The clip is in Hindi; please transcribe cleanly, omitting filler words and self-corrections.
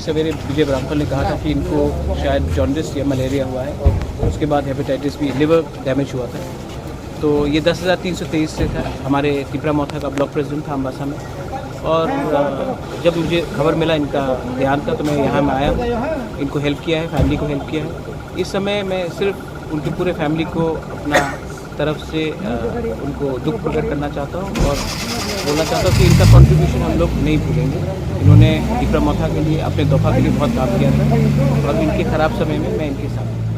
सवेरे विजय ब्राह्मण ने कहा था कि इनको शायद जॉन्डिस या मलेरिया हुआ है और उसके बाद हेपेटाइटिस बी लिवर डैमेज हुआ था। तो ये 10,323 से था। हमारे तिपरा मोथा का ब्लॉक प्रेसिडेंट था अम्बासा में, और जब मुझे खबर मिला इनका ध्यान था तो मैं यहाँ में आया, इनको हेल्प किया है, फैमिली को हेल्प किया है। इस समय मैं सिर्फ उनकी पूरे फैमिली को अपना तरफ से उनको दुख प्रकट करना चाहता हूँ और बोलना चाहता हूँ कि इनका कंट्रीब्यूशन हम लोग नहीं भूलेंगे। इन्होंने तिपरा मोथा के लिए, अपने दोफा के लिए बहुत काम किया था और इनके ख़राब समय में मैं इनके साथ